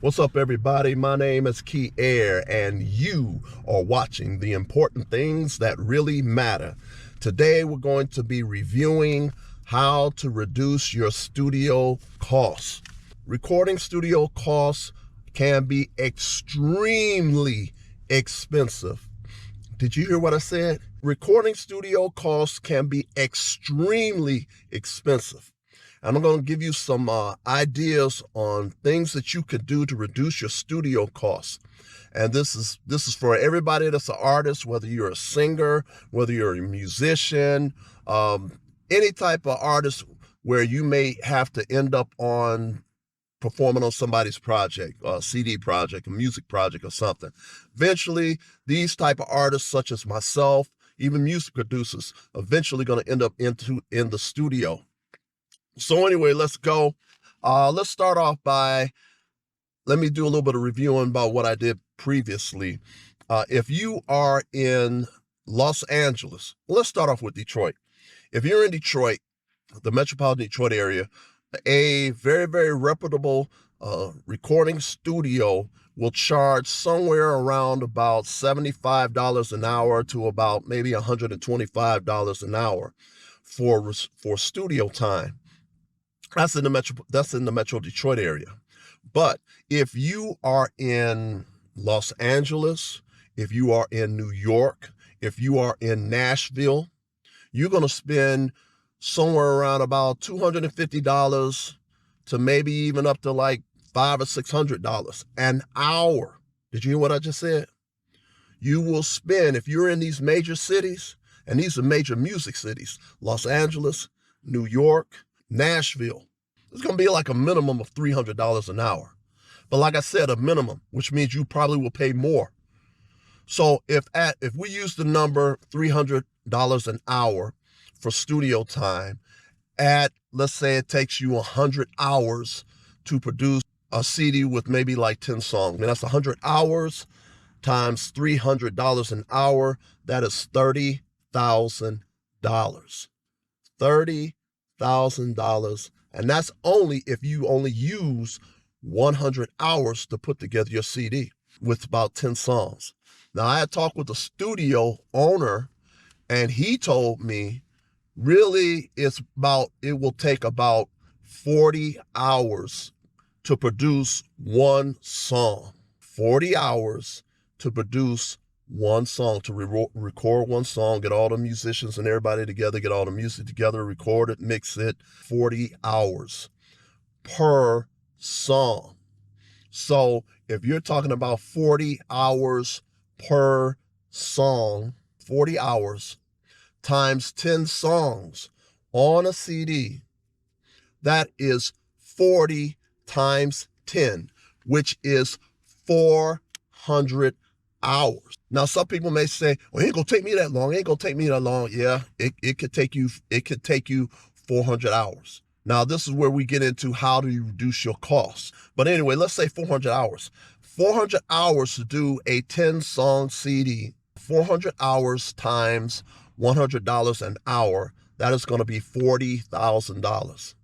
What's up, everybody? My name is Key Air, and you are watching the important things that really matter. Today, we're going to be reviewing how to reduce your studio costs. Recording studio costs can be extremely expensive. Did you hear what I said? Recording studio costs can be extremely expensive. And I'm going to give you some ideas on things that you could do to reduce your studio costs. And this is for everybody that's an artist, whether you're a singer, whether you're a musician, any type of artist where you may have to end up on performing on somebody's project, a CD project, a music project or something. Eventually, these type of artists such as myself, even music producers, eventually going to end up in the studio. So anyway, let's go. Let's start off by, let me do a little bit of reviewing about what I did previously. If you are in Los Angeles, let's start off with Detroit. If you're in Detroit, the metropolitan Detroit area, a very, very reputable recording studio will charge somewhere around about $75 an hour to about maybe $125 an hour for studio time. That's in the Metro Detroit area. But if you are in Los Angeles, if you are in New York, if you are in Nashville, you're going to spend somewhere around about $250 to maybe even up to like $500 or $600 an hour. Did you hear what I just said? You will spend, if you're in these major cities, and these are major music cities, Los Angeles, New York, Nashville, it's going to be like a minimum of $300 an hour. But like I said, a minimum, which means you probably will pay more. So if we use the number $300 an hour for studio time, let's say it takes you 100 hours to produce a CD with maybe like 10 songs. I mean, that's 100 hours times $300 an hour. That is $30,000. $30,000. And that's only if you only use 100 hours to put together your CD with about 10 songs. Now, I had talked with the studio owner, and he told me really it will take about 40 hours to produce one song. 40 hours to produce one song, to record one song, get all the musicians and everybody together, get all the music together, record it, mix it. 40 hours per song. So if you're talking about 40 hours per song, 40 hours times 10 songs on a CD, that is 40 times 10, which is 400 hours. Now, some people may say, well, it ain't gonna take me that long. It ain't gonna take me that long. Yeah, it could take you 400 hours. Now, this is where we get into how do you reduce your costs. But anyway, let's say 400 hours. 400 hours to do a 10-song CD, 400 hours times $100 an hour, that is going to be $40,000.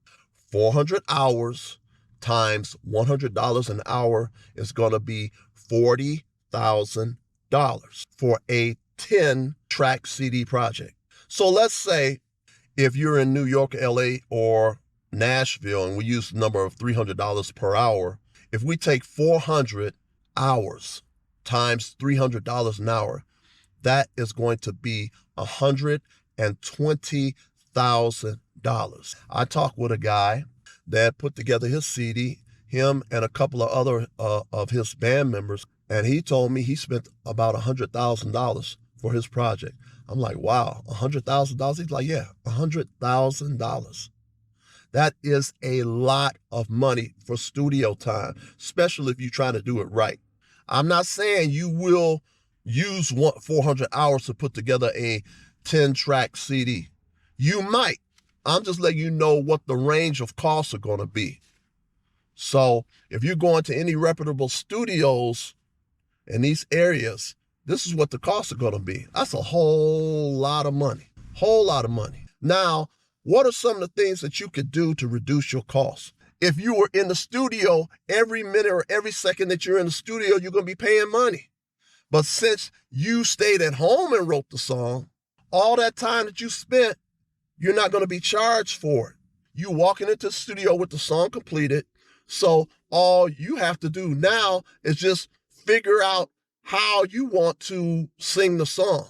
400 hours times $100 an hour is going to be $40,000 for a 10-track CD project. So let's say if you're in New York, LA, or Nashville, and we use the number of $300 per hour, if we take 400 hours times $300 an hour, that is going to be $120,000. I talked with a guy that put together his CD, him and a couple of other of his band members, and he told me he spent about $100,000 for his project. I'm like, wow, $100,000? He's like, yeah, $100,000. That is a lot of money for studio time, especially if you're trying to do it right. I'm not saying you will use 400 hours to put together a 10-track CD. You might. I'm just letting you know what the range of costs are going to be. So if you're going to any reputable studios in these areas, this is what the costs are going to be. That's a whole lot of money. Whole lot of money. Now, what are some of the things that you could do to reduce your costs? If you were in the studio, every minute or every second that you're in the studio, you're going to be paying money. But since you stayed at home and wrote the song, all that time that you spent, you're not going to be charged for it. You walking into the studio with the song completed. So all you have to do now is just figure out how you want to sing the song.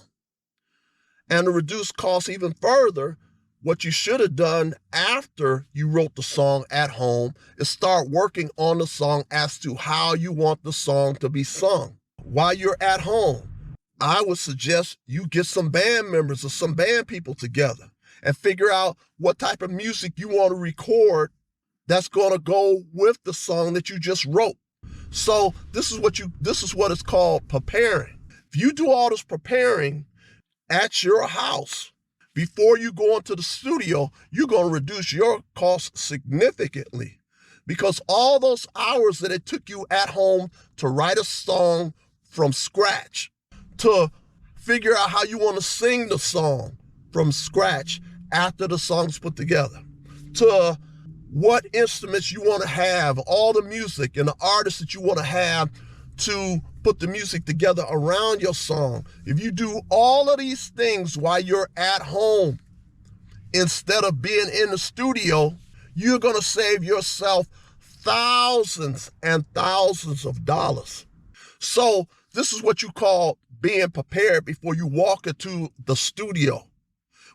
And to reduce costs even further, what you should have done after you wrote the song at home is start working on the song as to how you want the song to be sung. While you're at home, I would suggest you get some band members or some band people together and figure out what type of music you want to record that's going to go with the song that you just wrote. So this is what it's called preparing. If you do all this preparing at your house before you go into the studio, you're going to reduce your costs significantly, because all those hours that it took you at home to write a song from scratch, to figure out how you want to sing the song from scratch after the song's put together, to what instruments you want to have, all the music and the artists that you want to have to put the music together around your song. If you do all of these things while you're at home instead of being in the studio, you're going to save yourself thousands and thousands of dollars. So this is what you call being prepared before you walk into the studio.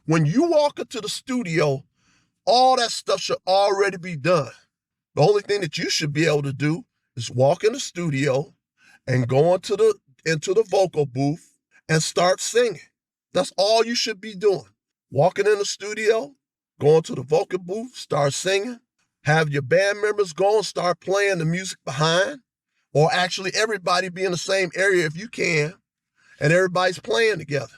When you walk into the studio, all that stuff should already be done. The only thing that you should be able to do is walk in the studio and go into the vocal booth and start singing. That's all you should be doing. Walking in the studio, going to the vocal booth, start singing, have your band members go and start playing the music behind, or actually everybody be in the same area if you can, and everybody's playing together.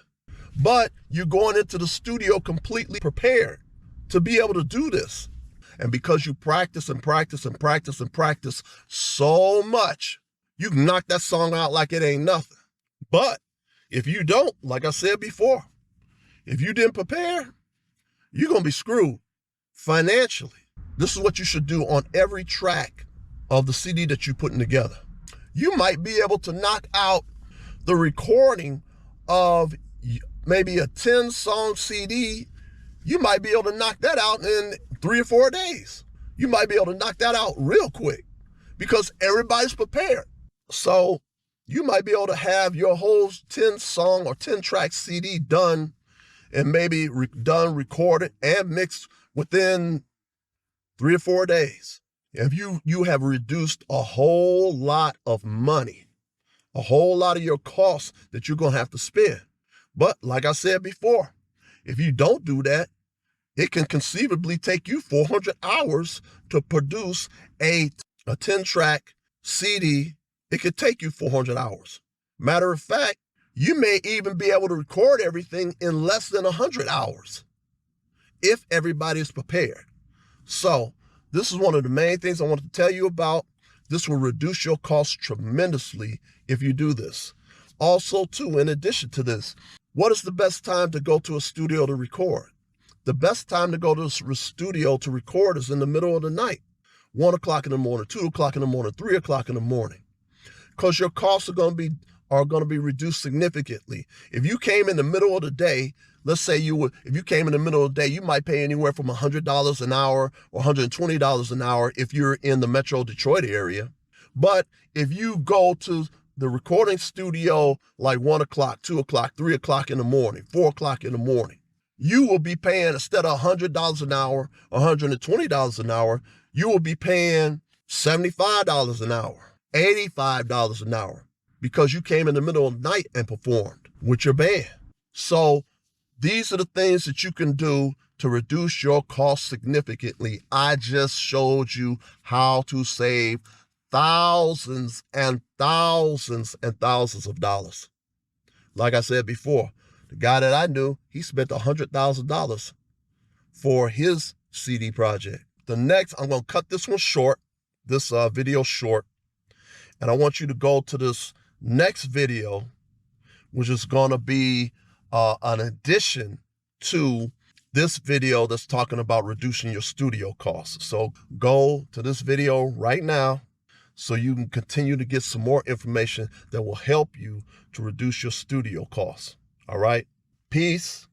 But you're going into the studio completely prepared to be able to do this. And because you practice and practice and practice and practice so much, you can knock that song out like it ain't nothing. But if you don't, like I said before, if you didn't prepare, you're going to be screwed financially. This is what you should do on every track of the CD that you're putting together. You might be able to knock out the recording of maybe a 10-song CD. You might be able to knock that out in 3 or 4 days. You might be able to knock that out real quick because everybody's prepared. So you might be able to have your whole 10-song or 10-track CD done and maybe recorded and mixed within 3 or 4 days. If you have reduced a whole lot of money, a whole lot of your costs that you're going to have to spend. But like I said before, if you don't do that, it can conceivably take you 400 hours to produce a 10-track CD. It could take you 400 hours. Matter of fact, you may even be able to record everything in less than 100 hours if everybody is prepared. So this is one of the main things I wanted to tell you about. This will reduce your costs tremendously if you do this. Also, too, in addition to this, what is the best time to go to a studio to record? The best time to go to a studio to record is in the middle of the night. 1 o'clock in the morning, 2 o'clock in the morning, 3 o'clock in the morning. Because your costs are going to be reduced significantly. If you came in the middle of the day, let's say if you came in the middle of the day, you might pay anywhere from $100 an hour or $120 an hour if you're in the Metro Detroit area. But if you go to the recording studio like 1 o'clock, 2 o'clock, 3 o'clock in the morning, 4 o'clock in the morning, you will be paying, instead of $100 an hour or $120 an hour, you will be paying $75 an hour, $85 an hour, because you came in the middle of the night and performed with your band. So these are the things that you can do to reduce your costs significantly. I just showed you how to save thousands and thousands and thousands of dollars. Like I said before, the guy that I knew, he spent $100,000 for his CD project. The next, I'm going to cut this one short, this video short, and I want you to go to this next video, which is going to be an addition to this video that's talking about reducing your studio costs. So go to this video right now so you can continue to get some more information that will help you to reduce your studio costs. All right? Peace.